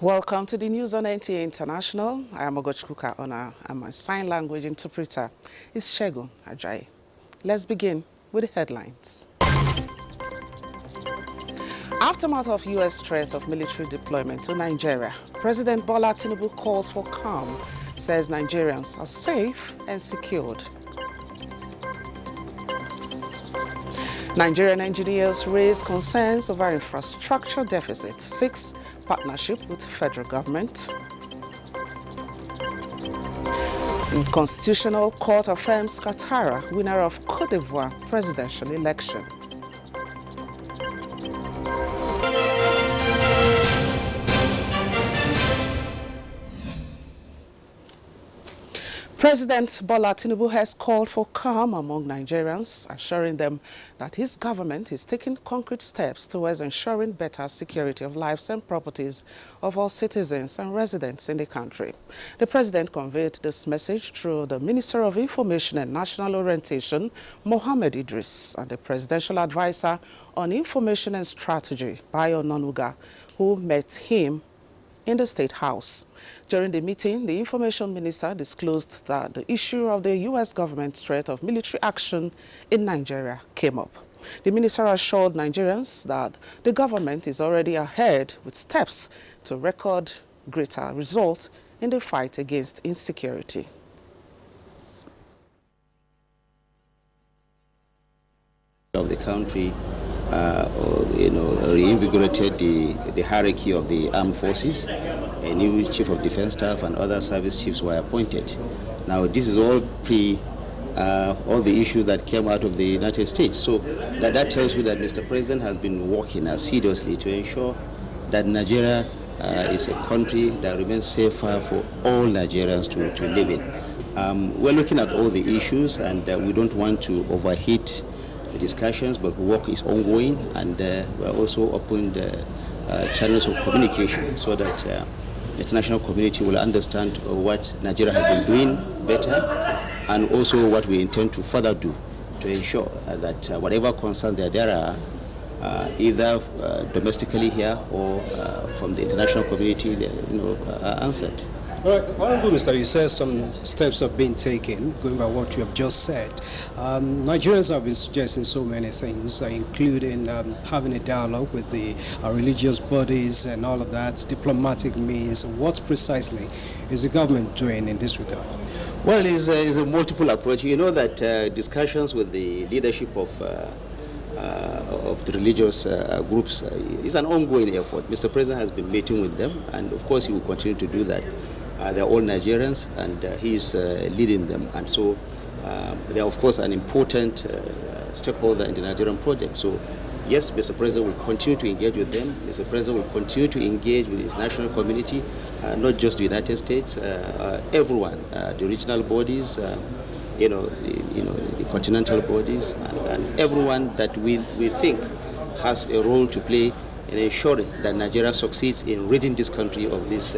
Welcome to the news on NTA International. I am Ogochukwu Ona, and my sign language interpreter is Segun Ajayi. Let's begin with the headlines. Aftermath of U.S. threat of military deployment to Nigeria, President Bola Tinubu calls for calm, says Nigerians are safe and secured. Nigerian engineers raise concerns over infrastructure deficit, seeks partnership with federal government. In Constitutional Court affirms Ouattara winner of Cote d'Ivoire presidential election. President Bola Tinubu has called for calm among Nigerians, assuring them that his government is taking concrete steps towards ensuring better security of lives and properties of all citizens and residents in the country. The president conveyed this message through the Minister of Information and National Orientation, Mohammed Idris, and the Presidential Advisor on Information and Strategy, Bayo Onanuga, who met him in the State House. During the meeting, the Information Minister disclosed that the issue of the U.S. government's threat of military action in Nigeria came up. The minister assured Nigerians that the government is already ahead with steps to record greater results in the fight against insecurity. Of the country, reinvigorated the hierarchy of the armed forces. A new chief of defense staff and other service chiefs were appointed. Now, this is all all the issues that came out of the United States. So that tells you that Mr. President has been working assiduously to ensure that Nigeria is a country that remains safer for all Nigerians to live in. We're looking at all the issues, and we don't want to overheat the discussions, but work is ongoing, and we're also opened channels of communication so that the international community will understand what Nigeria has been doing better, and also what we intend to further do to ensure that whatever concerns there are, either domestically here or from the international community, are answered. All right, Honorable Minister, you said some steps have been taken, going by what you have just said. Nigerians have been suggesting so many things, including having a dialogue with the religious bodies and all of that, diplomatic means. What precisely is the government doing in this regard? Well, it's a multiple approach. You know that discussions with the leadership of the religious groups is an ongoing effort. Mr. President has been meeting with them, and of course he will continue to do that. They're all Nigerians, and he is leading them, and so they're of course an important stakeholder in the Nigerian project. So yes, Mr. President will continue to engage with them. Mr. President will continue to engage with his national community, not just the United States, everyone, the regional bodies, the continental bodies, and everyone that we think has a role to play in ensuring that Nigeria succeeds in ridding this country of these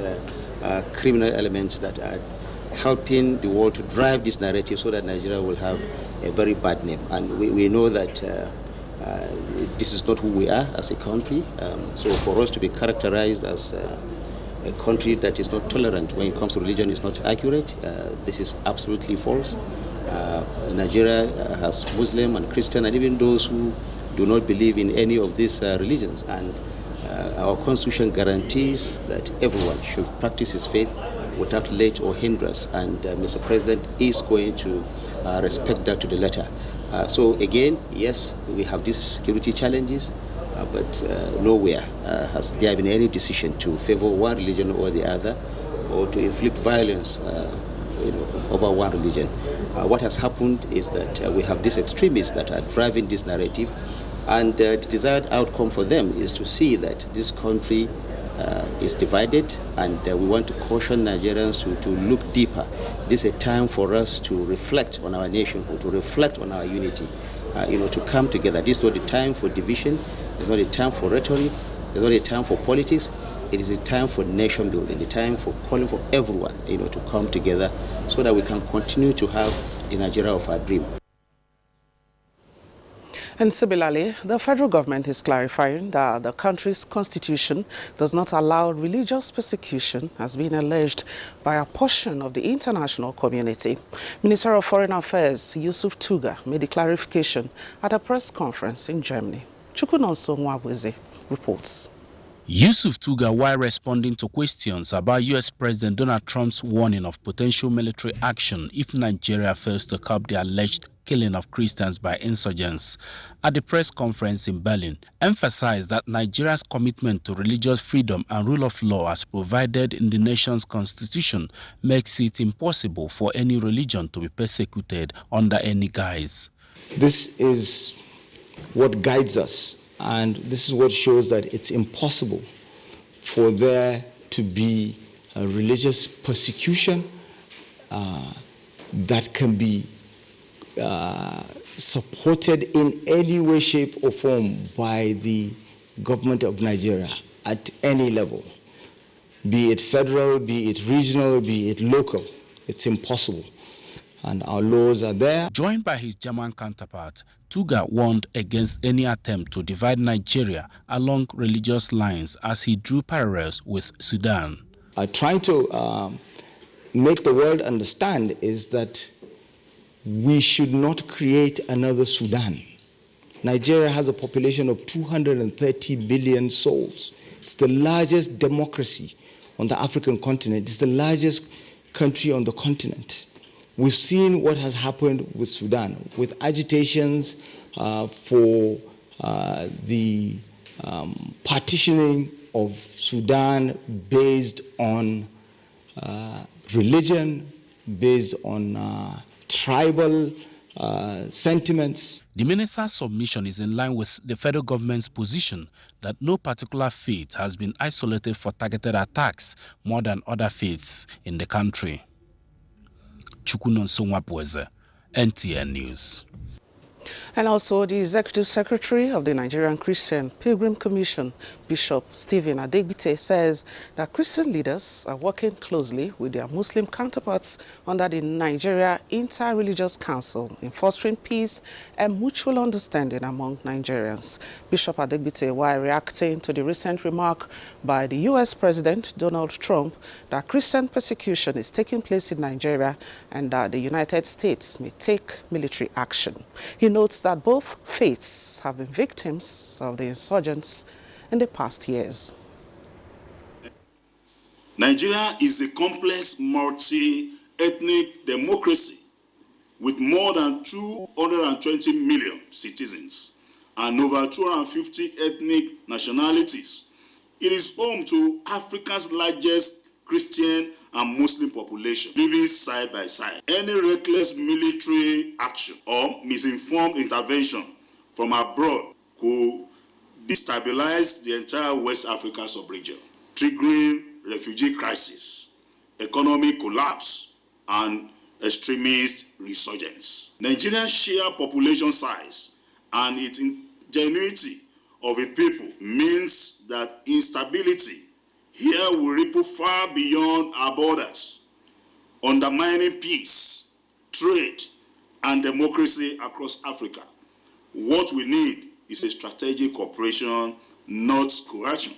criminal elements that are helping the world to drive this narrative so that Nigeria will have a very bad name. And we know that this is not who we are as a country. So for us to be characterized as a country that is not tolerant when it comes to religion is not accurate. This is absolutely false. Nigeria has Muslim and Christian and even those who do not believe in any of these religions. And our constitution guarantees that everyone should practice his faith without let or hindrance, and Mr. President is going to respect that to the letter. So again, yes, we have these security challenges, but nowhere has there been any decision to favor one religion or the other, or to inflict violence over one religion. What has happened is that we have these extremists that are driving this narrative, and the desired outcome for them is to see that this country is divided, and we want to caution Nigerians to look deeper. This is a time for us to reflect on our nation, to reflect on our unity, to come together. This is not the time for division, it's not a time for rhetoric, it's not a time for politics. It is a time for nation building, a time for calling for everyone, to come together so that we can continue to have the Nigeria of our dream. And similarly, the federal government is clarifying that the country's constitution does not allow religious persecution, as being alleged by a portion of the international community. Minister of Foreign Affairs Yusuf Tuga made the clarification at a press conference in Germany. Chukwunonso Nwabweze reports. Yusuf Tuga, while responding to questions about U.S. President Donald Trump's warning of potential military action if Nigeria fails to curb the alleged killing of Christians by insurgents at the press conference in Berlin, emphasized that Nigeria's commitment to religious freedom and rule of law as provided in the nation's constitution makes it impossible for any religion to be persecuted under any guise. This is what guides us. And this is what shows that it's impossible for there to be a religious persecution that can be supported in any way, shape, or form by the government of Nigeria at any level, be it federal, be it regional, be it local. It's impossible. And our laws are there. Joined by his German counterpart, Tuga warned against any attempt to divide Nigeria along religious lines as he drew parallels with Sudan. Trying to make the world understand is that we should not create another Sudan. Nigeria has a population of 230 billion souls. It's the largest democracy on the African continent. It's the largest country on the continent. We've seen what has happened with Sudan, with agitations for the partitioning of Sudan based on religion, based on tribal sentiments. The minister's submission is in line with the federal government's position that no particular faith has been isolated for targeted attacks more than other faiths in the country. Chukwunonso Nwabweze, NTN News. And also the Executive Secretary of the Nigerian Christian Pilgrim Commission, Bishop Stephen Adegbite, says that Christian leaders are working closely with their Muslim counterparts under the Nigeria Inter-Religious Council in fostering peace and mutual understanding among Nigerians. Bishop Adegbite, while reacting to the recent remark by the U.S. President Donald Trump that Christian persecution is taking place in Nigeria and that the United States may take military action. He notes that both faiths have been victims of the insurgents in the past years. Nigeria is a complex multi-ethnic democracy with more than 220 million citizens and over 250 ethnic nationalities. It is home to Africa's largest Christian and Muslim population living side by side. Any reckless military action or misinformed intervention from abroad could destabilize the entire West Africa sub-region, triggering refugee crisis, economic collapse, and extremist resurgence. Nigeria's sheer population size and its ingenuity of its people means that instability here will ripple far beyond our borders, undermining peace, trade, and democracy across Africa. What we need is a strategic cooperation, not coercion.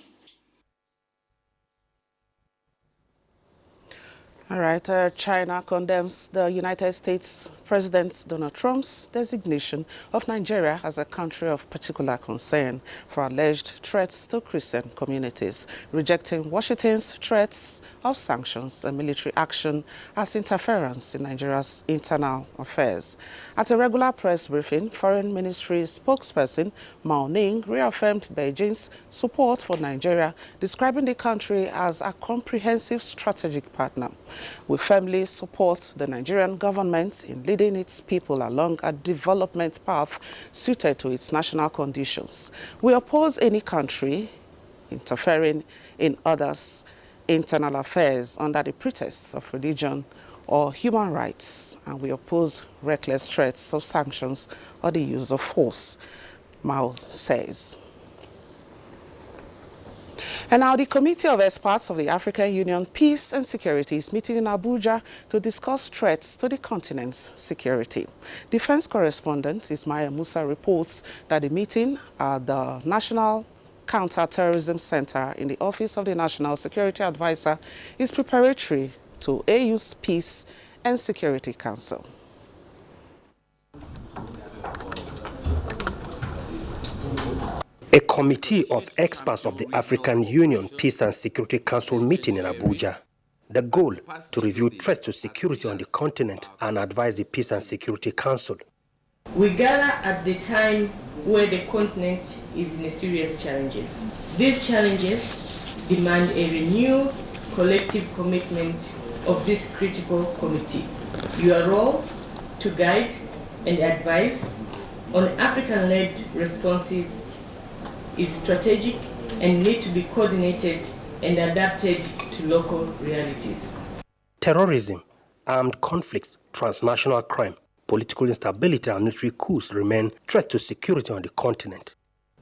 All right, China condemns the United States President Donald Trump's designation of Nigeria as a country of particular concern for alleged threats to Christian communities, rejecting Washington's threats of sanctions and military action as interference in Nigeria's internal affairs. At a regular press briefing, Foreign Ministry spokesperson Mao Ning reaffirmed Beijing's support for Nigeria, describing the country as a comprehensive strategic partner. We firmly support the Nigerian government in leading its people along a development path suited to its national conditions. We oppose any country interfering in others' internal affairs under the pretext of religion or human rights, and we oppose reckless threats of sanctions or the use of force, Mao says. And now the Committee of Experts of the African Union Peace and Security is meeting in Abuja to discuss threats to the continent's security. Defense correspondent Ismail Musa reports that the meeting at the National Counter-Terrorism Center in the Office of the National Security Advisor is preparatory to AU's Peace and Security Council. A committee of experts of the African Union Peace and Security Council meeting in Abuja. The goal, to review threats to security on the continent and advise the Peace and Security Council. We gather at the time where the continent is in serious challenges. These challenges demand a renewed collective commitment of this critical committee. Your role to guide and advise on African-led responses is strategic and need to be coordinated and adapted to local realities. Terrorism, armed conflicts, transnational crime, political instability and military coups remain threats to security on the continent.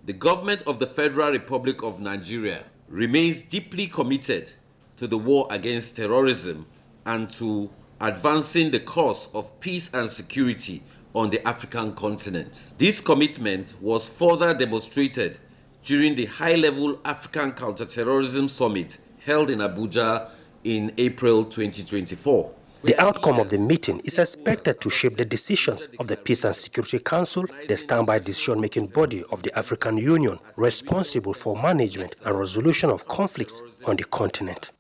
The government of the Federal Republic of Nigeria remains deeply committed to the war against terrorism and to advancing the cause of peace and security on the African continent. This commitment was further demonstrated during the high-level African Counterterrorism Summit held in Abuja in April 2024. The outcome of the meeting is expected to shape the decisions of the Peace and Security Council, the standby decision-making body of the African Union, responsible for management and resolution of conflicts on the continent.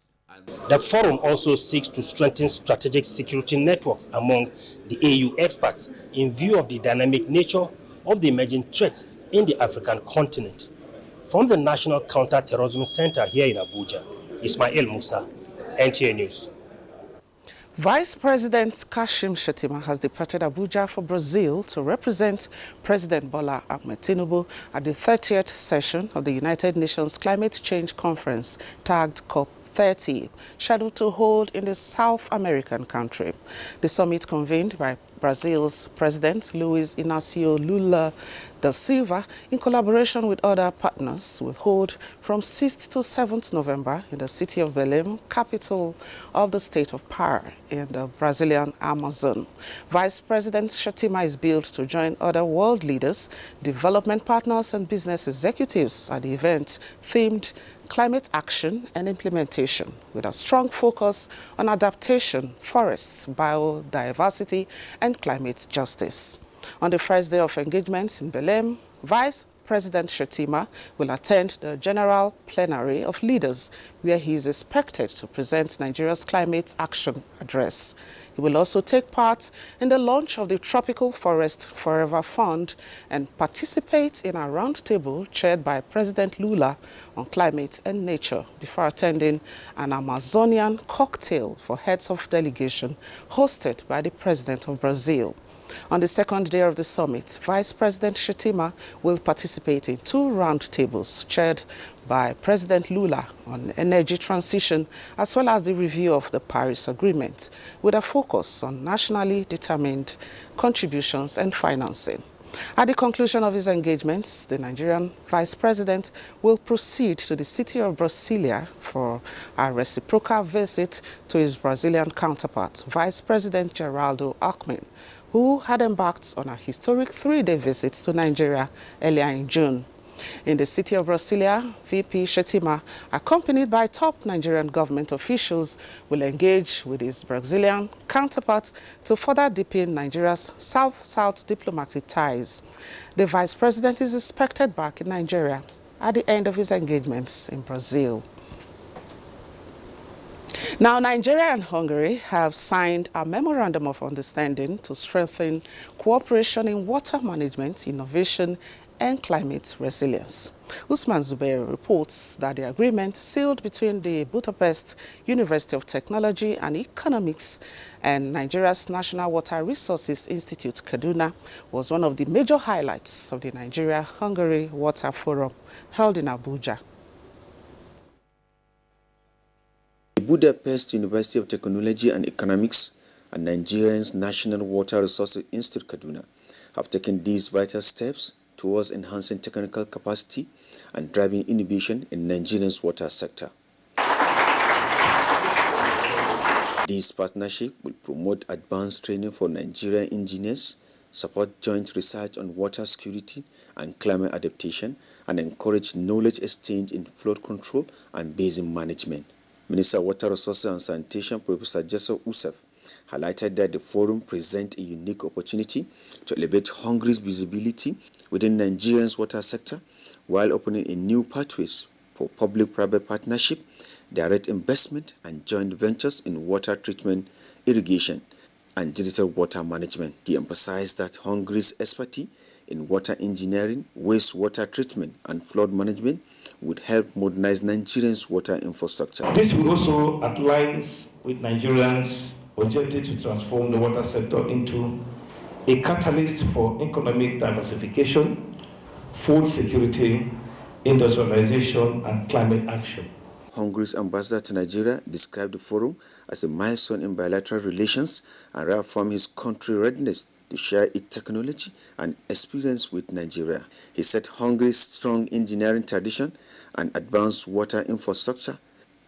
The forum also seeks to strengthen strategic security networks among the AU experts in view of the dynamic nature of the emerging threats in the African continent. From the National Counter-Terrorism Center here in Abuja, Ismail Musa, NTA News. Vice President Kashim Shettima has departed Abuja for Brazil to represent President Bola Ahmed Tinubu at the 30th session of the United Nations Climate Change Conference, tagged COP 30, scheduled to hold in the South American country. The summit, convened by Brazil's President Luiz Inácio Lula da Silva in collaboration with other partners, will hold from 6th to 7th November in the city of Belém, capital of the state of Pará in the Brazilian Amazon. Vice President Shettima is billed to join other world leaders, development partners and business executives at the event themed Climate Action and Implementation, with a strong focus on adaptation, forests, biodiversity, and climate justice. On the first day of engagements in Belém, Vice President Shettima will attend the General Plenary of Leaders, where he is expected to present Nigeria's Climate Action Address. He will also take part in the launch of the Tropical Forest Forever Fund and participate in a roundtable chaired by President Lula on climate and nature before attending an Amazonian cocktail for heads of delegation hosted by the President of Brazil. On the second day of the summit, Vice President Shettima will participate in two roundtables chaired by President Lula on energy transition, as well as the review of the Paris Agreement, with a focus on nationally determined contributions and financing. At the conclusion of his engagements, the Nigerian Vice President will proceed to the city of Brasilia for a reciprocal visit to his Brazilian counterpart, Vice President Geraldo Alckmin, who had embarked on a historic three-day visit to Nigeria earlier in June. In the city of Brasilia, VP Shettima, accompanied by top Nigerian government officials, will engage with his Brazilian counterpart to further deepen Nigeria's South-South diplomatic ties. The Vice President is expected back in Nigeria at the end of his engagements in Brazil. Now, Nigeria and Hungary have signed a memorandum of understanding to strengthen cooperation in water management, innovation, and climate resilience. Usman Zubair reports that the agreement sealed between the Budapest University of Technology and Economics and Nigeria's National Water Resources Institute, Kaduna, was one of the major highlights of the Nigeria-Hungary Water Forum held in Abuja. The Budapest University of Technology and Economics and Nigeria's National Water Resources Institute, Kaduna, have taken these vital steps towards enhancing technical capacity and driving innovation in Nigeria's water sector. This partnership will promote advanced training for Nigerian engineers, support joint research on water security and climate adaptation, and encourage knowledge exchange in flood control and basin management. Minister of Water Resources and Sanitation, Professor Joseph Usef, highlighted that the forum presents a unique opportunity to elevate Hungary's visibility within Nigeria's water sector while opening a new pathways for public-private partnership, direct investment, and joint ventures in water treatment, irrigation, and digital water management. He emphasized that Hungary's expertise in water engineering, wastewater treatment, and flood management would help modernize Nigeria's water infrastructure. This will also align with Nigerians' objective to transform the water sector into a catalyst for economic diversification, food security, industrialization, and climate action. Hungary's ambassador to Nigeria described the forum as a milestone in bilateral relations and reaffirmed his country's readiness to share its technology and experience with Nigeria. He said Hungary's strong engineering tradition and advanced water infrastructure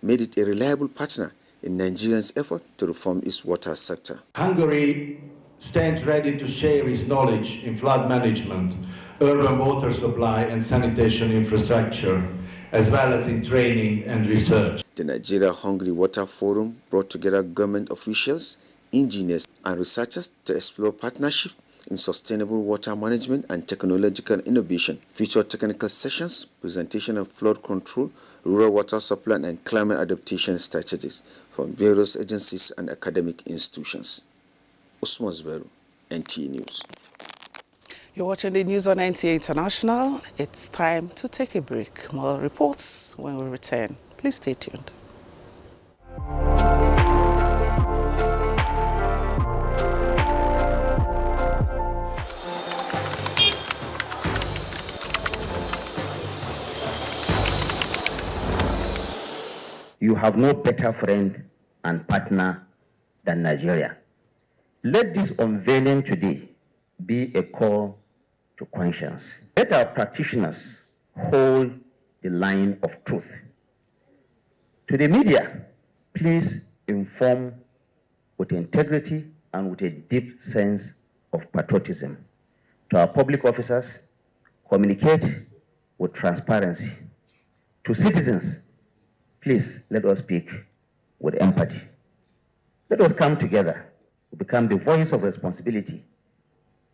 made it a reliable partner in Nigeria's effort to reform its water sector. Hungary stands ready to share its knowledge in flood management, urban water supply and sanitation infrastructure, as well as in training and research. The Nigeria-Hungary Water Forum brought together government officials, engineers, and researchers to explore partnership in sustainable water management and technological innovation. Featured technical sessions, presentation of flood control, rural water supply, and climate adaptation strategies from various agencies and academic institutions. Usman Zubairu, NTA News. You're watching the news on NTA International. It's time to take a break. More reports when we return. Please stay tuned. You have no better friend and partner than Nigeria. Let this unveiling today be a call to conscience. Let our practitioners hold the line of truth. To the media, please inform with integrity and with a deep sense of patriotism. To our public officers, communicate with transparency. To citizens, please let us speak with empathy. Let us come together to become the voice of responsibility,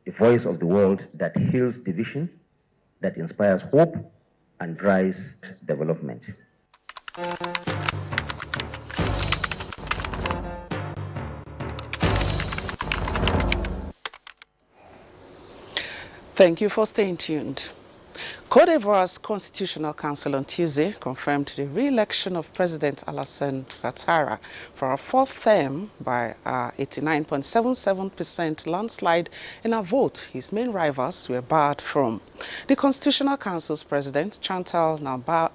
the voice of the world that heals division, that inspires hope and drives development. Thank you for staying tuned. Cote d'Ivoire's Constitutional Council on Tuesday confirmed the re-election of President Alassane Ouattara for a fourth term by 89.77% landslide in a vote his main rivals were barred from. The Constitutional Council's president, Chantal Nanaba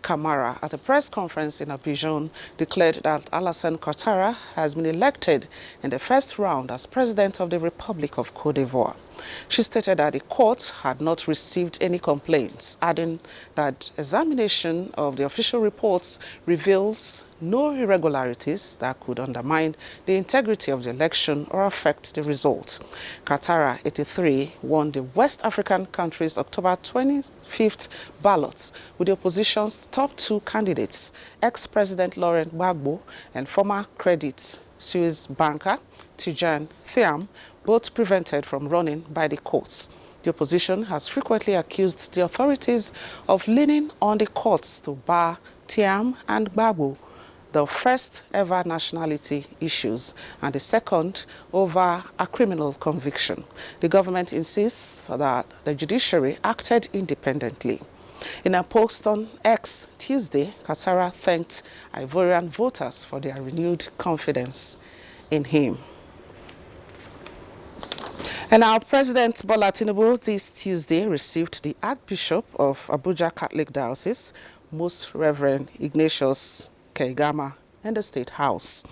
Kamara, at a press conference in Abuja, declared that Alassane Ouattara has been elected in the first round as President of the Republic of Cote d'Ivoire. She stated that the court had not received any complaints, adding that examination of the official reports reveals no irregularities that could undermine the integrity of the election or affect the results. Ouattara, 83, won the West African country's October 25th ballots with the opposition's top two candidates, ex-President Laurent Gbagbo and former Credit Suisse banker Tidjane Thiam, both prevented from running by the courts. The opposition has frequently accused the authorities of leaning on the courts to bar Thiam and Gbagbo, the first ever nationality issues, and the second over a criminal conviction. The government insists that the judiciary acted independently. In a post on X Tuesday, Ouattara thanked Ivorian voters for their renewed confidence in him. And our President Bola Tinubu this Tuesday received the Archbishop of Abuja Catholic Diocese, Most Reverend Ignatius Kaigama, in the State House.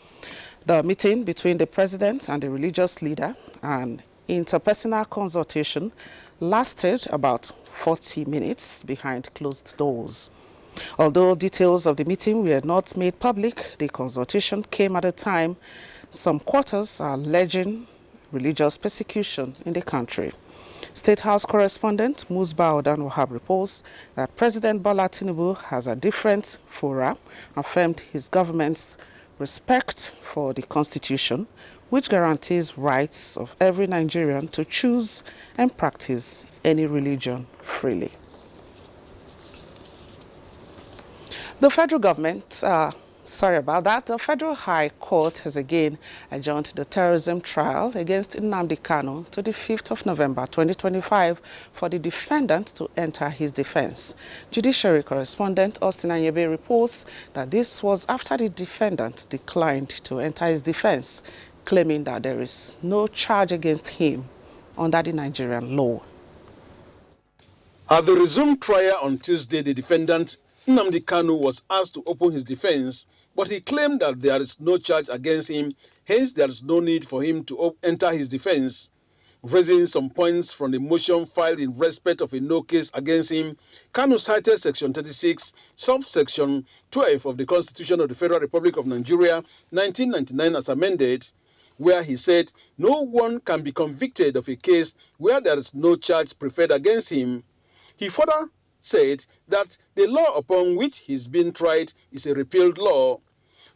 The meeting between the President and the religious leader and interpersonal consultation lasted about 40 minutes behind closed doors. Although details of the meeting were not made public, the consultation came at a time some quarters are alleging religious persecution in the country. State House correspondent Musba Odan Wahab reports that President Bola Tinubu has at different fora affirmed his government's respect for the Constitution, which guarantees rights of every Nigerian to choose and practice any religion freely. The federal government, the Federal High Court has again adjourned the terrorism trial against Nnamdi Kanu to the 5th of November 2025 for the defendant to enter his defense. Judiciary correspondent Austin Anyebe reports that this was after the defendant declined to enter his defense, claiming that there is no charge against him under the Nigerian law. At the resumed trial on Tuesday, the defendant Nnamdi Kanu was asked to open his defense, but he claimed that there is no charge against him, hence there is no need for him to enter his defense. Raising some points from the motion filed in respect of a no case against him, Kanu cited Section 36, subsection 12 of the Constitution of the Federal Republic of Nigeria, 1999 as amended, where he said no one can be convicted of a case where there is no charge preferred against him. He further said that the law upon which he's been tried is a repealed law.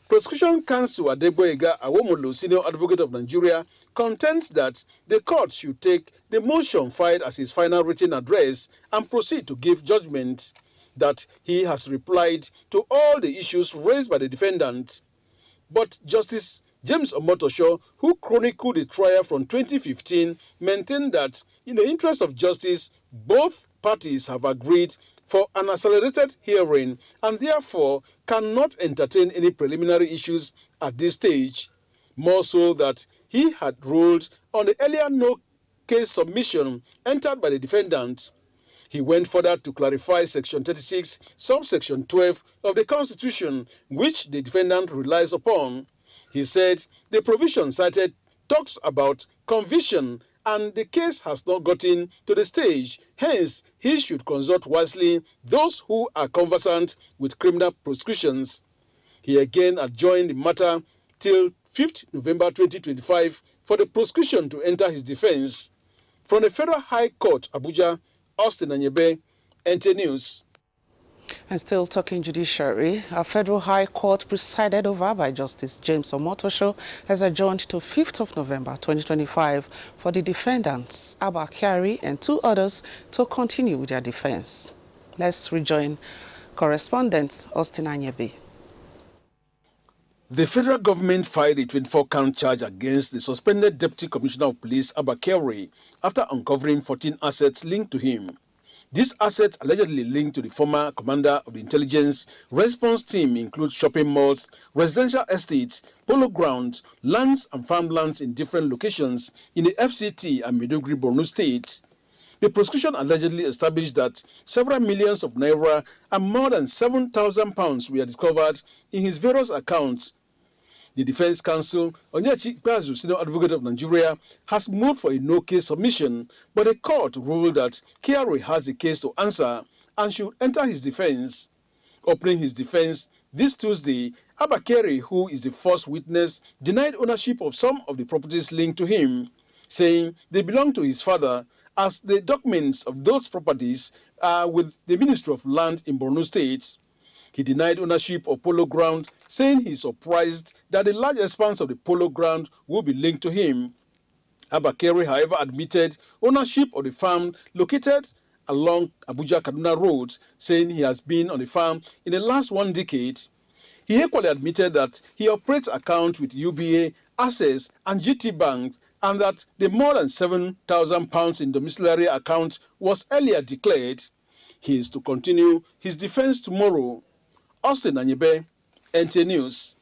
Prosecution counsel Adegboyega Awomolo, Senior Advocate of Nigeria, contends that the court should take the motion filed as his final written address and proceed to give judgment, that he has replied to all the issues raised by the defendant. But Justice James Omotosho, who chronicled the trial from 2015, maintained that in the interest of justice, both parties have agreed for an accelerated hearing and therefore cannot entertain any preliminary issues at this stage, more so that he had ruled on the earlier no-case submission entered by the defendant. He went further to clarify Section 36, subsection 12 of the Constitution, which the defendant relies upon. He said the provision cited talks about conviction and the case has not gotten to the stage, hence he should consult wisely those who are conversant with criminal prosecutions. He again adjourned the matter till 5th November 2025 for the prosecution to enter his defense. From the Federal High Court, Abuja, Austin Anyebe, NT News. And still talking judiciary, a Federal High Court presided over by Justice James Omotosho has adjourned to 5th of November 2025 for the defendants, Abba Kyari and 2 others, to continue with their defense. Let's rejoin correspondent Austin Anyebe. The federal government filed a 24-count charge against the suspended Deputy Commissioner of Police, Abba Kyari, after uncovering 14 assets linked to him. These assets allegedly linked to the former commander of the intelligence response team include shopping malls, residential estates, polo grounds, lands and farmlands in different locations in the FCT and Maiduguri, Borno states. The prosecution allegedly established that several millions of naira and more than 7,000 pounds were discovered in his various accounts. The Defense Counsel, Onyechi Ikpeazu, Senior Advocate of Nigeria, has moved for a no-case submission, but the court ruled that Kyari has a case to answer and should enter his defense. Opening his defense this Tuesday, Abba Kyari, who is the first witness, denied ownership of some of the properties linked to him, saying they belong to his father, as the documents of those properties are with the Ministry of Land in Borno State. He denied ownership of Polo Ground, saying he's surprised that the large expanse of the Polo Ground will be linked to him. Abba Kyari, however, admitted ownership of the farm located along Abuja-Kaduna Road, saying he has been on the farm in the last 1 decade. He equally admitted that he operates accounts with UBA, Access, and GT Bank, and that the more than 7,000 pounds in domiciliary account was earlier declared. He is to continue his defense tomorrow. Austin Anyebe, NT News.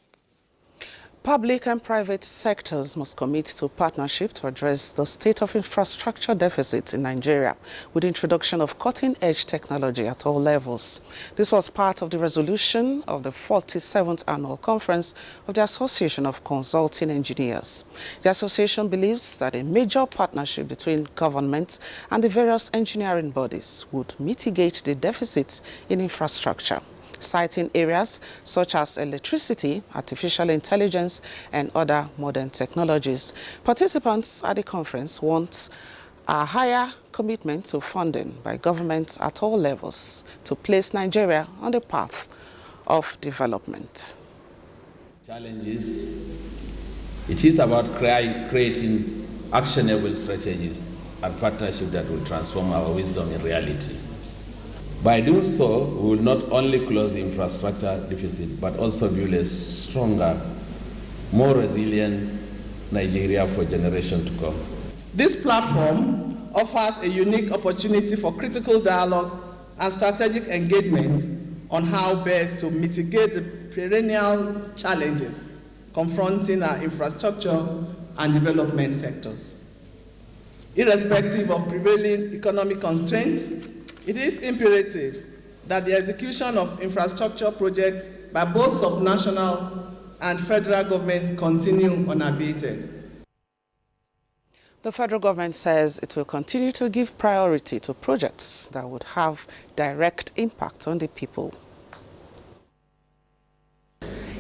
Public and private sectors must commit to partnership to address the state of infrastructure deficit in Nigeria with the introduction of cutting-edge technology at all levels. This was part of the resolution of the 47th Annual Conference of the Association of Consulting Engineers. The association believes that a major partnership between government and the various engineering bodies would mitigate the deficit in infrastructure, citing areas such as electricity, artificial intelligence, and other modern technologies. Participants at the conference want a higher commitment to funding by governments at all levels to place Nigeria on the path of development. Challenges. It is about creating actionable strategies and partnerships that will transform our wisdom in reality. By doing so, we will not only close the infrastructure deficit, but also build a stronger, more resilient Nigeria for generations to come. This platform offers a unique opportunity for critical dialogue and strategic engagement on how best to mitigate the perennial challenges confronting our infrastructure and development sectors. Irrespective of prevailing economic constraints, it is imperative that the execution of infrastructure projects by both subnational and federal governments continue unabated. The federal government says it will continue to give priority to projects that would have direct impact on the people.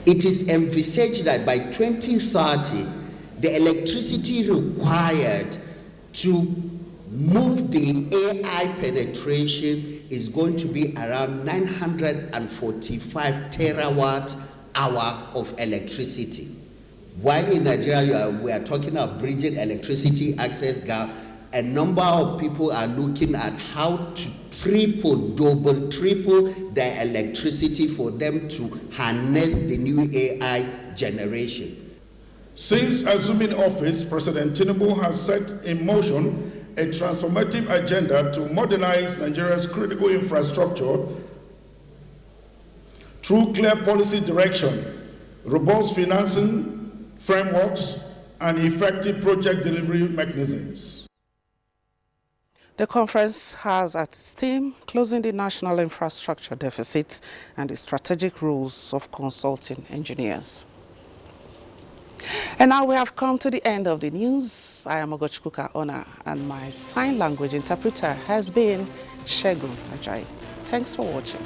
It is envisaged that by 2030, the electricity required to move the AI penetration is going to be around 945 terawatt hour of electricity. While in Nigeria, we are talking of bridging electricity access gap, a number of people are looking at how to triple their electricity for them to harness the new AI generation. Since assuming office, President Tinubu has set in motion a transformative agenda to modernize Nigeria's critical infrastructure through clear policy direction, robust financing frameworks, and effective project delivery mechanisms. The conference has at its theme closing the national infrastructure deficit and the strategic roles of consulting engineers. And now we have come to the end of the news. I am Ogochukwu Ona, and my sign language interpreter has been Shegun Ajayi. Thanks for watching.